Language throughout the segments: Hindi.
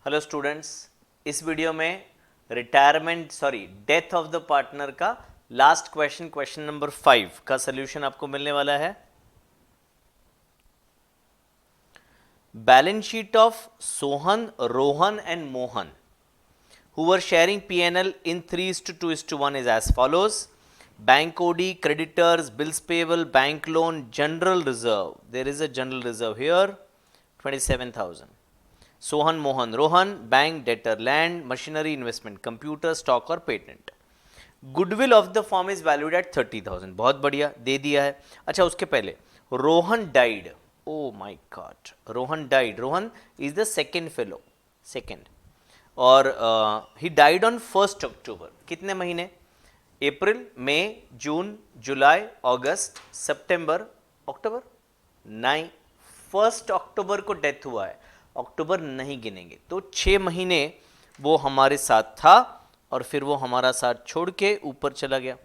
हेलो स्टूडेंट्स, इस वीडियो में डेथ ऑफ द पार्टनर का लास्ट क्वेश्चन नंबर 5 का सॉल्यूशन आपको मिलने वाला है। Balance sheet of Sohan, Rohan and Mohan who were sharing P&L in 3:2:1 is as follows. Bank OD, creditors, bills payable, bank loan, general reserve. There is a general reserve here, 27,000. Sohan, Mohan, Rohan, bank, debtor, land, machinery, investment, computer, stock और patent. Goodwill of the firm is valued at 30,000। बहुत बढ़िया, दे दिया है। अच्छा, उसके पहले Rohan died. Oh my god, Rohan died. Rohan is the second fellow, second. और ही डाइड ऑन 1 अक्टूबर। कितने महीने? अप्रैल, मई, जून, जुलाई, अगस्त, सितंबर, अक्टूबर। 9, 1 अक्टूबर को डेथ हुआ है। अक्टूबर नहीं गिनेंगे, तो 6 महीने वो हमारे साथ था और फिर वो हमारा साथ छोड़ के ऊपर चला गया।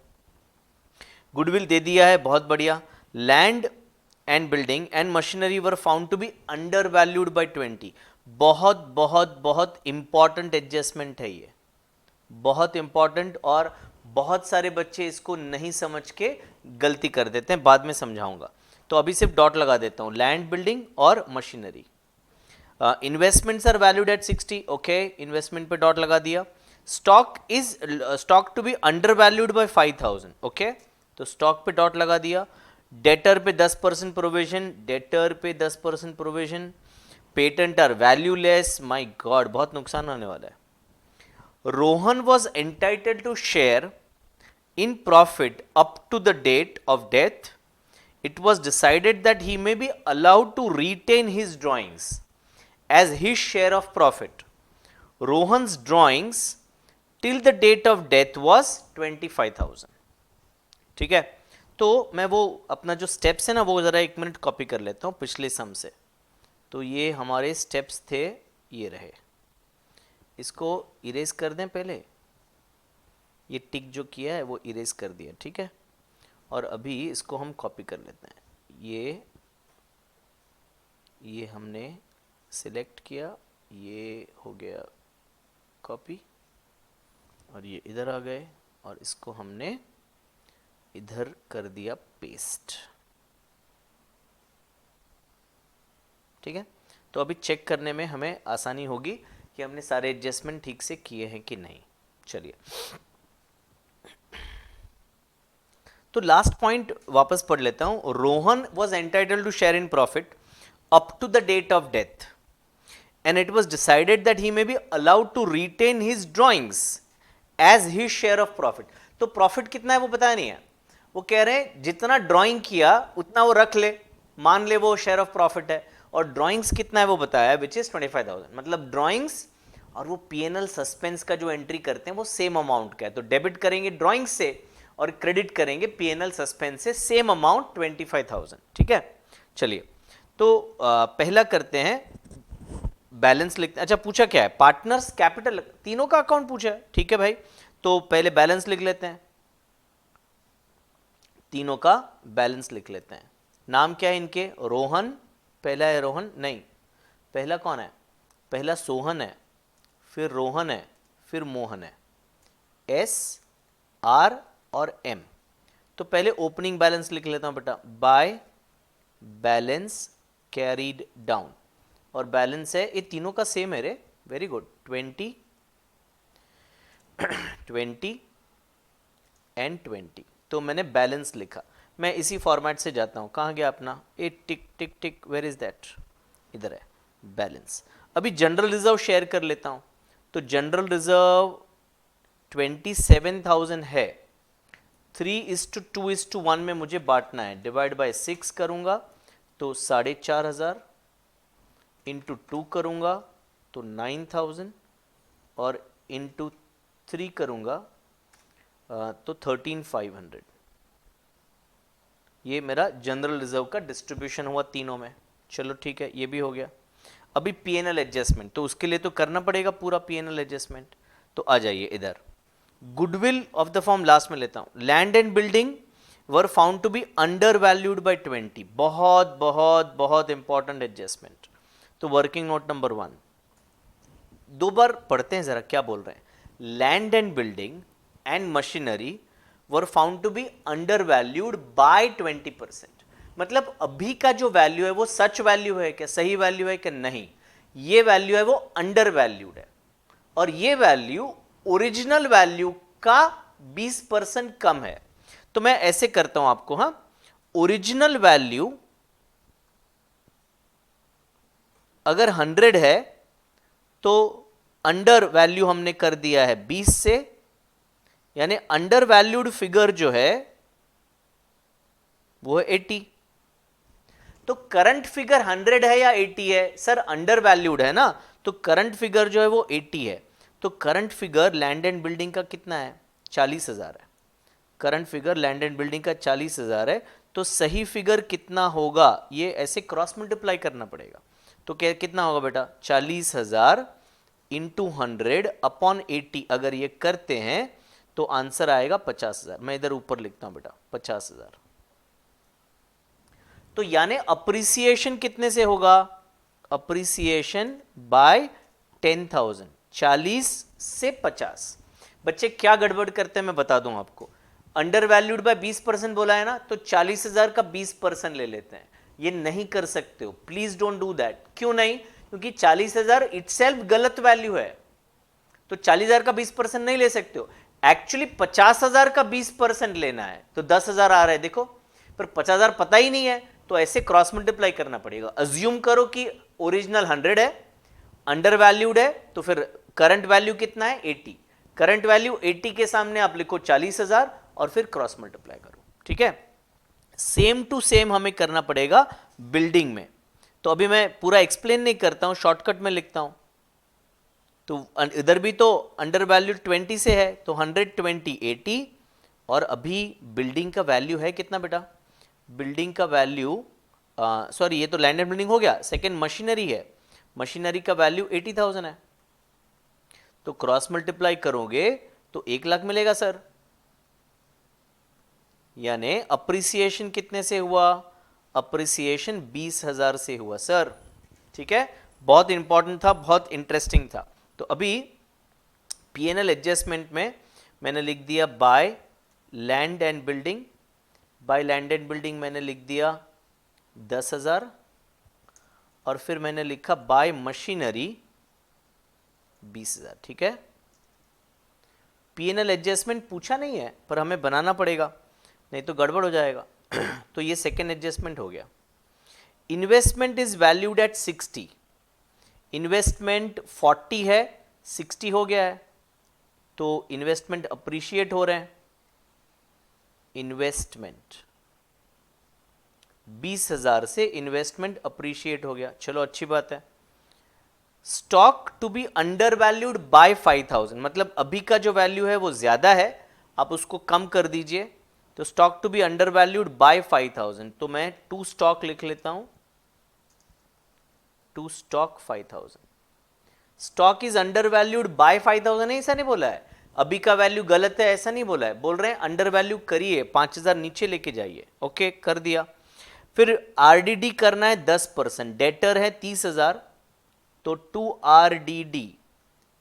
गुडविल दे दिया है, बहुत बढ़िया। Land and building and machinery were found to be under valued by 20। बहुत बहुत बहुत इंपॉर्टेंट एडजस्टमेंट है ये, बहुत इंपॉर्टेंट। और बहुत सारे बच्चे इसको नहीं समझ के गलती कर देते हैं, बाद में समझाऊंगा। तो अभी सिर्फ डॉट लगा देता हूं, लैंड, बिल्डिंग और machinery. Investments are valued at 60। Okay, investment पे डॉट लगा दिया। Stock to be under valued by 5,000। Okay, तो स्टॉक पे डॉट लगा दिया। डेटर पे 10% प्रोविजन, डेटर पे 10% provision. Patent are valueless. My god, बहुत नुकसान होने वाला है। Rohan was entitled to share in profit up to the date of death. It was decided that he may be allowed to retain his drawings as his share of profit. Rohan's drawings till the date of death was 25,000. ठीक है, तो मैं वो अपना जो स्टेप्स है ना, वो ज़रा 1 मिनट कॉपी कर लेता हूँ पिछले सम से। तो ये हमारे स्टेप्स थे, ये रहे। इसको इरेज कर दें पहले। ये टिक जो किया है वो इरेज कर दिया, ठीक है। और अभी इसको हम कॉपी कर लेते हैं। ये हमने सिलेक्ट किया, ये हो गया कॉपी, और ये इधर आ गए, और इसको हमने इधर कर दिया पेस्ट। ठीक है, तो अभी चेक करने में हमें आसानी होगी कि हमने सारे एडजस्टमेंट ठीक से किए हैं कि नहीं। चलिए, तो लास्ट पॉइंट वापस पढ़ लेता हूं। Rohan was entitled to share in profit up to the date of death and it was decided that he may be allowed to retain his drawings as his share of profit. तो प्रॉफिट कितना है वो पता नहीं है, वो कह रहे हैं जितना ड्राइंग किया उतना वो रख ले, मान ले वो शेयर ऑफ प्रॉफिट है। और ड्राइंग्स कितना है वो बताया, विच इज 25,000। मतलब ड्राइंग्स और वो पीएनएल सस्पेंस का जो एंट्री करते हैं वो सेम अमाउंट का है। तो डेबिट करेंगे ड्राइंग्स से और क्रेडिट करेंगे पीएनएल सस्पेंस से, सेम अमाउंट 25,000। ठीक है, चलिए तो पहला करते हैं, बैलेंस लिखते हैं। अच्छा, पूछा क्या है? पार्टनर्स कैपिटल, तीनों का अकाउंट पूछा है। ठीक है भाई, तो पहले बैलेंस लिख लेते हैं, तीनों का बैलेंस लिख लेते हैं। नाम क्या है इनके? रोहन, पहला है रोहन, नहीं, पहला कौन है? पहला सोहन है, फिर रोहन है, फिर मोहन है। एस, आर और एम। तो पहले ओपनिंग बैलेंस लिख लेता हूं बेटा, बाय बैलेंस कैरीड डाउन। और बैलेंस है, ये तीनों का सेम है रे, वेरी गुड, 20 20 एंड 20। तो मैंने बैलेंस लिखा। मैं इसी फॉर्मेट से जाता हूं, कहां गया अपना? ए टिक टिक टिक, वेयर इज दैट? इधर है, बैलेंस। अभी जनरल रिजर्व शेयर कर लेता हूं। तो जनरल रिजर्व 27,000 है। 3:2:1 में मुझे बांटना है, डिवाइड बाय 6 करूंगा तो 4,500, इंटू 2 करूंगा तो 9,000, और इंटू 3 करूंगा तो 13,500। ये मेरा जनरल रिजर्व का डिस्ट्रीब्यूशन हुआ तीनों में। चलो ठीक है, ये भी हो गया। अभी पीएनएल एडजस्टमेंट, तो उसके लिए तो करना पड़ेगा पूरा पीएनएल एडजस्टमेंट। तो आ जाइए इधर, goodwill of the firm last में लेता हूं। Land and building were found to be under valued by 20। बहुत बहुत बहुत इंपॉर्टेंट एडजस्टमेंट। तो वर्किंग नोट नंबर 1, दो बार पढ़ते हैं जरा क्या बोल रहे हैं. Land and building and machinery were found to be under valued by 20%. मतलब अभी का जो वैल्यू है वो सच वैल्यू है क्या, सही वैल्यू है कि नहीं, ये वैल्यू है वो अंडर वैल्यूड है, और ये वैल्यू ओरिजिनल वैल्यू का 20% कम है. तो मैं ऐसे करता हूं आपको, हाँ, ओरिजिनल वैल्यू अगर 100 है तो अंडर वैल्यू हमने कर दिया है 20 से, यानी अंडर वैल्यूड फिगर जो है वो है 80. तो करंट फिगर 100 है या 80 है? सर अंडर वैल्यूड है ना, तो करंट फिगर जो है वो 80 है. तो current figure land and building का कितना है? 40,000 है. Current figure land and building का 40,000 है. तो सही फिगर कितना होगा, ये ऐसे क्रॉस मल्टीप्लाई करना पड़ेगा. तो क्या कितना होगा बेटा? 40,000 इंटू 100 अपॉन 80. अगर ये करते हैं तो आंसर आएगा 50,000. मैं इधर ऊपर लिखता हूं बेटा 50,000. तो यानी अप्रिसिएशन कितने से होगा? Appreciation bye 10,000. 40 से 50. बच्चे क्या गड़बड़ करते हैं मैं बता दूं आपको. अंडर वैल्यूड बाय 20% बोला है ना, तो 40,000 का 20% ले लेते हैं. ये नहीं कर सकते हो, प्लीज डोंट डू दैट. क्यों नहीं? क्योंकि 40,000 इटसेल्फ गलत वैल्यू है, तो 40,000 का 20% नहीं ले सकते हो. एक्चुअली 50,000 का 20% लेना है, तो 10,000 आ रहा है देखो, पर 50,000 पता ही नहीं है, तो ऐसे क्रॉस मल्टीप्लाई करना पड़ेगा. अज्यूम करो कि ओरिजिनल 100 है, अंडर वैल्यूड है, तो फिर करंट वैल्यू कितना है? 80. करंट वैल्यू 80 के सामने आप लिखो 40,000 और फिर क्रॉस मल्टीप्लाई करो. ठीक है, सेम टू सेम हमें करना पड़ेगा बिल्डिंग में. तो अभी मैं पूरा एक्सप्लेन नहीं करता हूं, शॉर्टकट में लिखता हूं. तो इधर भी तो अंडर वैल्यू 20 से है, तो 120 80. और अभी बिल्डिंग का वैल्यू है कितना बेटा? बिल्डिंग का वैल्यू, सॉरी ये तो लैंड एंड बिल्डिंग हो गया. सेकंड मशीनरी है, मशीनरी का वैल्यू 80,000 है. तो क्रॉस मल्टीप्लाई करोगे तो 1 लाख मिलेगा सर. यानी अप्रिसिएशन कितने से हुआ? अप्रिसिएशन 20,000 से हुआ सर. ठीक है, बहुत इंपॉर्टेंट था, बहुत इंटरेस्टिंग था. तो अभी पीएनएल एडजस्टमेंट में मैंने लिख दिया by land and building. By land and building मैंने लिख दिया 10,000, और फिर मैंने लिखा बाय मशीनरी 20,000. ठीक है, पीएनएल एडजस्टमेंट पूछा नहीं है, पर हमें बनाना पड़ेगा, नहीं तो गड़बड़ हो जाएगा. तो ये सेकेंड एडजस्टमेंट हो गया. Investment is valued at 60. Investment 40 है, 60 हो गया है, तो इन्वेस्टमेंट अप्रिशिएट हो रहे हैं. इन्वेस्टमेंट 20,000 से इन्वेस्टमेंट अप्रिशिएट हो गया. चलो अच्छी बात है. Stock to be under valued by 5,000, मतलब अभी का जो वैल्यू है वो ज्यादा है, आप उसको कम कर दीजिए. तो stock to be under valued by 5,000, तो मैं टू स्टॉक लिख लेता हूं. To stock 5,000. Stock is under valued by 5,000 ऐसा नहीं बोला है. अभी का वैल्यू गलत है ऐसा नहीं बोला है, बोल रहे हैं अंडर वैल्यू करिए, 5,000 नीचे लेके जाइए. ओके, कर दिया. फिर आरडीडी करना है 10%. डेटर है 30,000, तो टू आरडीडी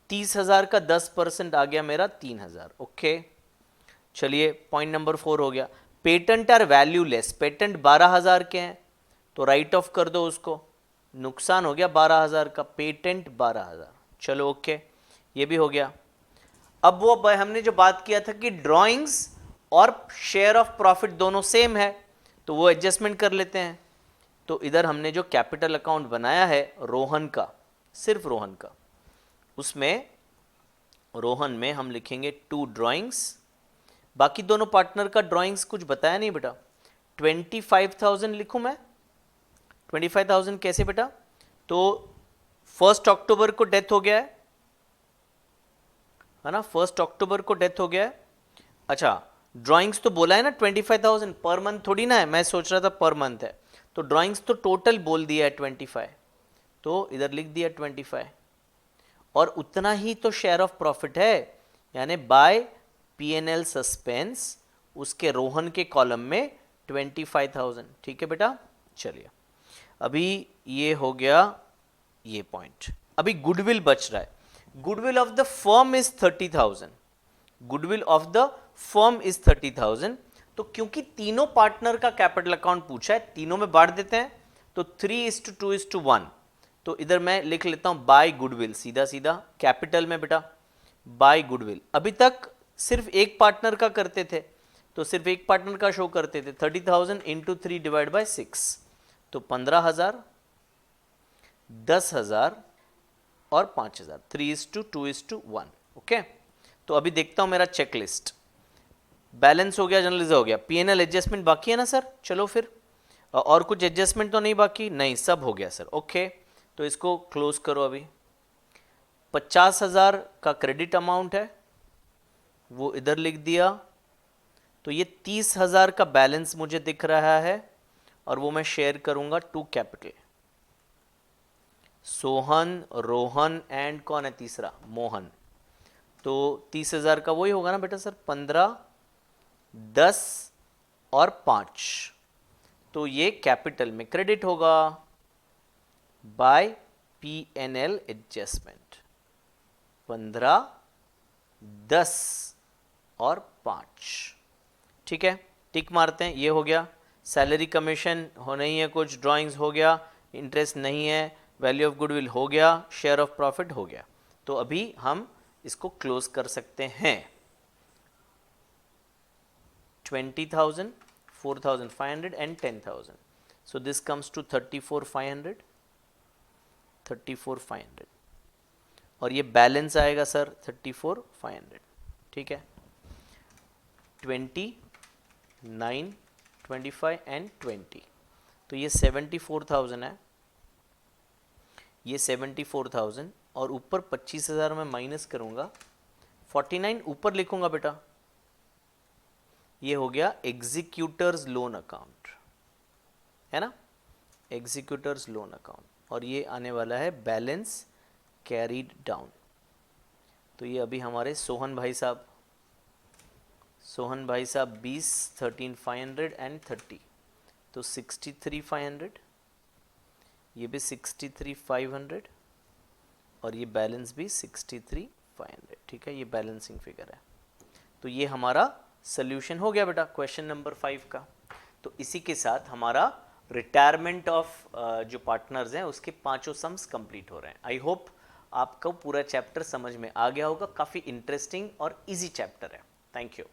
30,000 का 10% आ गया मेरा 3,000. ओके, चलिए पॉइंट नंबर 4 हो गया. Patent are valueless. पेटेंट 12,000 के हैं, तो राइट ऑफ कर दो उसको. नुकसान हो गया 12,000 का. पेटेंट 12,000. चलो ओके, ये भी हो गया. अब वो हमने जो बात किया था कि ड्राइंग्स और शेयर ऑफ प्रॉफिट दोनों सेम है, तो वो एडजस्टमेंट कर लेते हैं. तो इधर हमने जो कैपिटल अकाउंट बनाया है रोहन का, सिर्फ रोहन का, उसमें रोहन में हम लिखेंगे 2 ड्राइंग्स. बाकी दोनों पार्टनर का ड्राइंग्स कुछ बताया नहीं बेटा. 25,000 लिखूं मैं? 25,000 कैसे बेटा? तो 1 अक्टूबर को डेथ हो गया है ना, 1 अक्टूबर को डेथ हो गया है. अच्छा, ड्राइंग्स तो बोला है ना 25,000, पर मंथ थोड़ी ना है, मैं सोच रहा था पर मंथ है. तो ड्राइंग्स तो टोटल बोल दिया है 25, तो इधर लिख दिया 25. और उतना ही तो शेयर ऑफ प्रॉफिट है, यानी बाय पीएनएल सस्पेंस, उसके रोहन के कॉलम में 25,000. ठीक है बेटा, चलिए अभी ये हो गया ये पॉइंट. अभी गुडविल बच रहा है. Goodwill of the firm is 30,000, goodwill of the firm is 30,000। तो क्योंकि तीनों पार्टनर का कैपिटल अकाउंट पूछा है, तीनों में बांट देते हैं, तो 3:2:1। तो इधर मैं लिख लेता हूं बाय गुडविल, सीधा सीधा कैपिटल में बेटा बाय गुडविल। अभी तक सिर्फ एक पार्टनर का करते थे, तो सिर्फ एक पार्टनर का शो करते थे। 30,000 इंटू 3 डिवाइड बाय 6, तो 15,000, 10,000 और 5,000। 3:2:1। ओके, तो अभी देखता हूं मेरा चेकलिस्ट। बैलेंस हो गया, जर्नलिज्म हो गया, पीएनएल एडजस्टमेंट बाकी है ना सर? चलो फिर, और कुछ एडजस्टमेंट तो नहीं बाकी? नहीं, सब हो गया सर। ओके, तो इसको क्लोज करो। अभी 50,000 का क्रेडिट अमाउंट है, वो इधर लिख दिया। तो ये 30,000 का बैलेंस मुझे दिख रहा है, और वो मैं शेयर करूंगा to capital, Sohan, Rohan and कौन है तीसरा? मोहन। तो 30,000 का वही होगा ना बेटा सर, 15, 10 और 5। तो ये कैपिटल में क्रेडिट होगा बाय पीएनएल एडजस्टमेंट। 15, 10 और 5। ठीक है, टिक मारते हैं। ये हो गया। सैलरी कमीशन हो नहीं है, कुछ ड्राइंग्स हो गया, इंटरेस्ट नहीं है, वैल्यू ऑफ गुडविल हो गया, शेयर ऑफ प्रॉफिट हो गया। तो अभी हम इसको क्लोज कर सकते हैं। 20,000, 4,500 and 10,000. So this comes to 34,500, 34,500, और ये बैलेंस आएगा सर 34,500। ठीक है, 20, 9, 25 एंड 20। तो ये 74,000 है, ये 74,000, और ऊपर 25,000 में माइनस करूंगा, 49 ऊपर लिखूंगा बेटा। ये हो गया एग्जीक्यूटर्स लोन अकाउंट, है ना, एग्जीक्यूटर्स लोन अकाउंट, और ये आने वाला है बैलेंस कैरीड डाउन। तो ये अभी हमारे सोहन भाई साहब 20, 13,500 एंड 30, तो 63,500, ये भी 63,500, और ये बैलेंस भी 63,500। ठीक है, ये बैलेंसिंग फिगर है। तो ये हमारा सोल्यूशन हो गया बेटा क्वेश्चन नंबर 5 का। तो इसी के साथ हमारा रिटायरमेंट ऑफ जो पार्टनर्स हैं उसके पांचों सम्स कंप्लीट हो रहे हैं। आई होप आपको पूरा चैप्टर समझ में आ गया होगा। काफ़ी इंटरेस्टिंग और इजी चैप्टर है। Thank you.